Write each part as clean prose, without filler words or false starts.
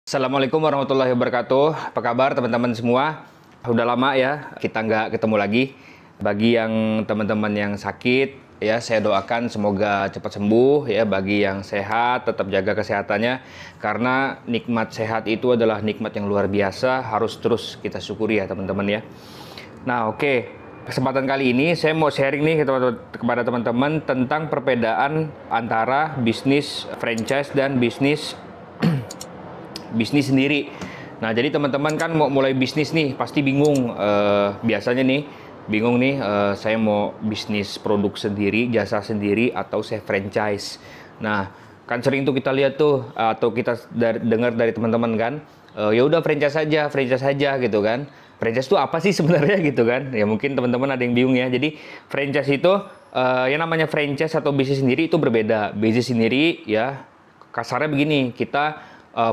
Assalamualaikum warahmatullahi wabarakatuh. Apa kabar teman-teman semua? Udah lama ya kita nggak ketemu lagi. Bagi yang teman-teman yang sakit, ya saya doakan semoga cepat sembuh ya. Bagi yang sehat, tetap jaga kesehatannya. Karena nikmat sehat itu adalah nikmat yang luar biasa. Harus terus kita syukuri ya teman-teman ya. Nah oke. Kesempatan kali ini saya mau sharing nih kepada teman-teman tentang perbedaan antara bisnis franchise dan bisnis sendiri. Nah, jadi teman-teman kan mau mulai bisnis nih, pasti bingung. Biasanya nih, bingung nih, saya mau bisnis produk sendiri, jasa sendiri, atau saya franchise. Nah, kan sering tuh kita lihat tuh, atau kita dengar dari teman-teman kan, ya udah franchise saja gitu kan. Franchise itu apa sih sebenarnya gitu kan? Ya mungkin teman-teman ada yang bingung ya. Jadi franchise itu, yang namanya franchise atau bisnis sendiri itu berbeda. Bisnis sendiri ya, kasarnya begini, kita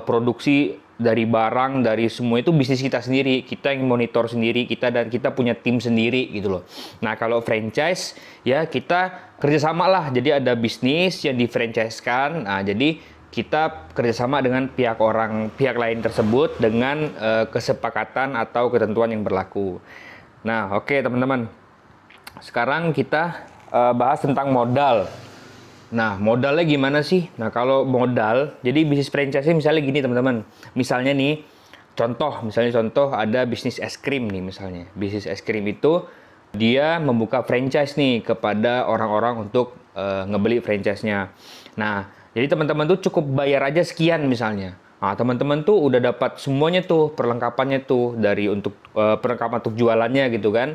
produksi dari barang, dari semua itu bisnis kita sendiri, kita yang monitor sendiri, dan kita punya tim sendiri gitu loh. Nah kalau franchise ya kita kerjasama lah, jadi ada bisnis yang di-franchise-kan. Nah jadi kita kerjasama dengan pihak lain tersebut dengan kesepakatan atau ketentuan yang berlaku. Nah oke teman-teman, sekarang kita bahas tentang modal. Nah, modalnya gimana sih? Nah, kalau modal, jadi bisnis franchise misalnya gini teman-teman. Misalnya nih, contoh ada bisnis es krim nih misalnya. Bisnis es krim itu dia membuka franchise nih kepada orang-orang untuk ngebeli franchise-nya. Nah, jadi teman-teman tuh cukup bayar aja sekian misalnya. Nah, teman-teman tuh udah dapat semuanya tuh, perlengkapannya tuh dari untuk perlengkapan untuk jualannya gitu kan.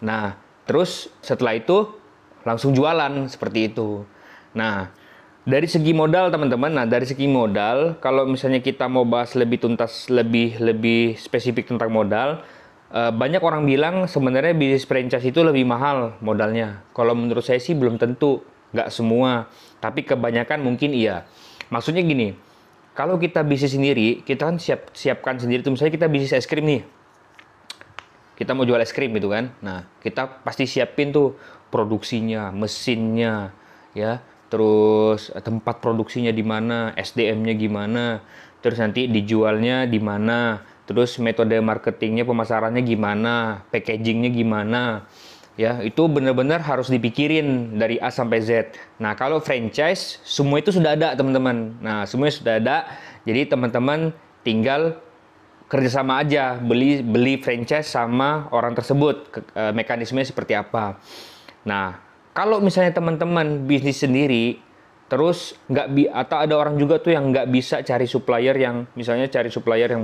Nah, terus setelah itu langsung jualan seperti itu. Nah, dari segi modal teman-teman, kalau misalnya kita mau bahas lebih tuntas, lebih spesifik tentang modal, banyak orang bilang sebenarnya bisnis franchise itu lebih mahal modalnya. Kalau menurut saya sih belum tentu, nggak semua, tapi kebanyakan mungkin iya. Maksudnya gini, kalau kita bisnis sendiri, kita kan siapkan sendiri tuh, misalnya kita bisnis es krim nih, kita mau jual es krim gitu kan. Nah, kita pasti siapin tuh produksinya, mesinnya, ya. Terus tempat produksinya di mana, SDM-nya gimana, terus nanti dijualnya di mana, terus metode marketingnya, pemasarannya gimana, packagingnya gimana, ya itu benar-benar harus dipikirin dari A sampai Z. Nah kalau franchise semua itu sudah ada teman-teman. Nah semuanya sudah ada, jadi teman-teman tinggal kerjasama aja, beli franchise sama orang tersebut, mekanismenya seperti apa. Nah kalau misalnya teman-teman bisnis sendiri, terus atau ada orang juga tuh yang nggak bisa cari supplier yang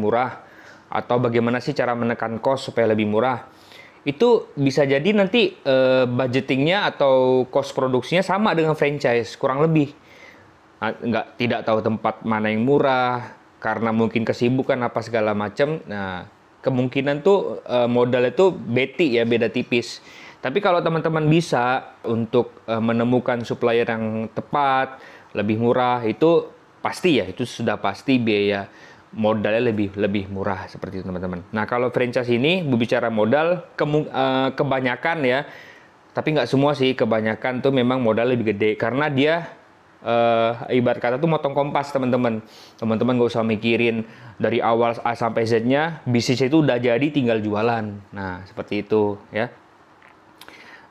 murah, atau bagaimana sih cara menekan cost supaya lebih murah, itu bisa jadi nanti budgetingnya atau cost produksinya sama dengan franchise kurang lebih. Tidak tahu tempat mana yang murah karena mungkin kesibukan apa segala macam. Nah kemungkinan tuh modal itu beda tipis. Tapi kalau teman-teman bisa untuk menemukan supplier yang tepat, lebih murah, itu sudah pasti biaya modalnya lebih murah seperti itu teman-teman. Nah kalau franchise ini berbicara modal, kebanyakan ya, tapi nggak semua sih, kebanyakan tuh memang modal lebih gede karena dia ibarat kata tuh motong kompas teman-teman. Teman-teman nggak usah mikirin dari awal A sampai Z-nya, bisnis itu udah jadi tinggal jualan. Nah seperti itu ya.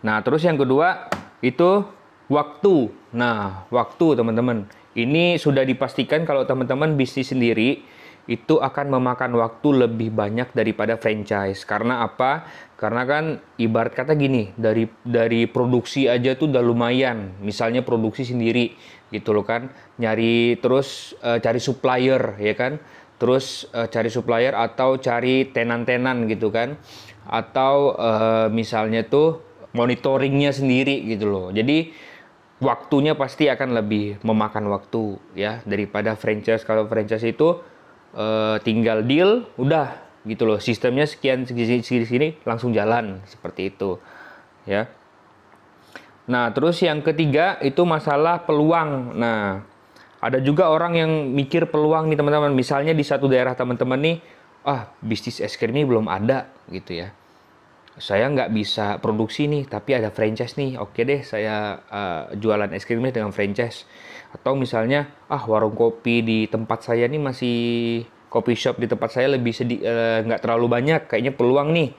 Nah, terus yang kedua itu waktu. Nah, waktu teman-teman. Ini sudah dipastikan kalau teman-teman bisnis sendiri itu akan memakan waktu lebih banyak daripada franchise. Karena apa? Karena kan ibarat kata gini, dari produksi aja tuh udah lumayan. Misalnya produksi sendiri gitu loh kan. Cari supplier ya kan. Terus cari supplier atau cari tenan-tenan gitu kan. Atau misalnya tuh monitoringnya sendiri gitu loh. Jadi waktunya pasti akan lebih memakan waktu ya daripada franchise. Kalau franchise itu tinggal deal udah gitu loh, sistemnya sekian segini langsung jalan seperti itu ya. Nah terus yang ketiga itu masalah peluang. Nah ada juga orang yang mikir peluang nih teman-teman. Misalnya di satu daerah teman-teman nih, bisnis es krim ini belum ada gitu ya. Saya nggak bisa produksi nih, tapi ada franchise nih. Oke deh, saya jualan es krimnya dengan franchise. Atau misalnya, warung kopi di tempat saya nih masih coffee shop di tempat saya lebih nggak terlalu banyak, kayaknya peluang nih.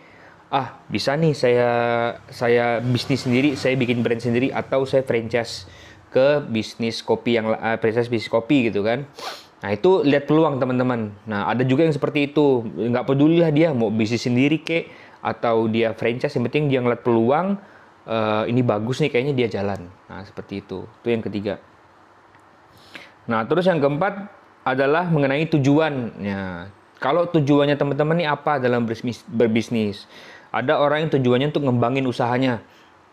Bisa nih saya bisnis sendiri, saya bikin brand sendiri, atau saya franchise ke bisnis kopi franchise bisnis kopi gitu kan. Nah, itu lihat peluang teman-teman. Nah, ada juga yang seperti itu, nggak pedulilah dia mau bisnis sendiri kek atau dia franchise, yang penting dia ngeliat peluang, ini bagus nih kayaknya dia jalan. Nah, seperti itu. Itu yang ketiga. Nah, terus yang keempat adalah mengenai tujuannya. Kalau tujuannya teman-teman ini apa dalam berbisnis? Ada orang yang tujuannya untuk ngembangin usahanya.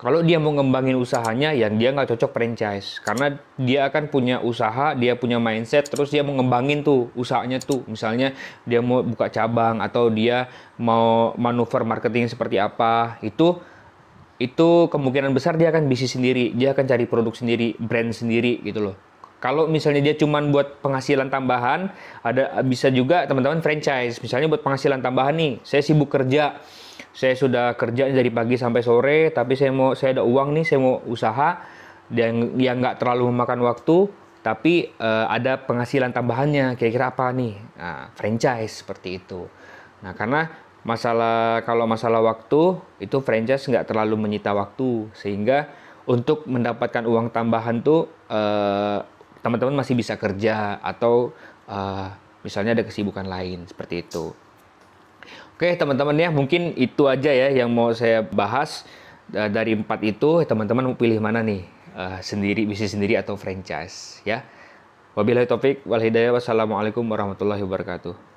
Kalau dia mau ngembangin usahanya, yang dia nggak cocok franchise. Karena dia akan punya usaha, dia punya mindset, terus dia mau ngembangin tuh usahanya tuh. Misalnya dia mau buka cabang, atau dia mau manuver marketing seperti apa. Itu kemungkinan besar dia akan bisnis sendiri. Dia akan cari produk sendiri, brand sendiri gitu loh. Kalau misalnya dia cuman buat penghasilan tambahan, bisa juga teman-teman franchise. Misalnya buat penghasilan tambahan nih, saya sibuk kerja, saya sudah kerja dari pagi sampai sore, tapi saya ada uang nih, saya mau usaha yang nggak terlalu memakan waktu, tapi ada penghasilan tambahannya. Kira-kira apa nih? Nah, franchise seperti itu. Nah, karena kalau masalah waktu itu franchise nggak terlalu menyita waktu, sehingga untuk mendapatkan uang tambahan tuh teman-teman masih bisa kerja, atau misalnya ada kesibukan lain seperti itu. Oke teman-teman ya, mungkin itu aja ya yang mau saya bahas. Dari 4 itu teman-teman mau pilih mana nih, bisnis sendiri atau franchise ya. Wabillahi taufik wal hidayah. Wassalamualaikum warahmatullahi wabarakatuh.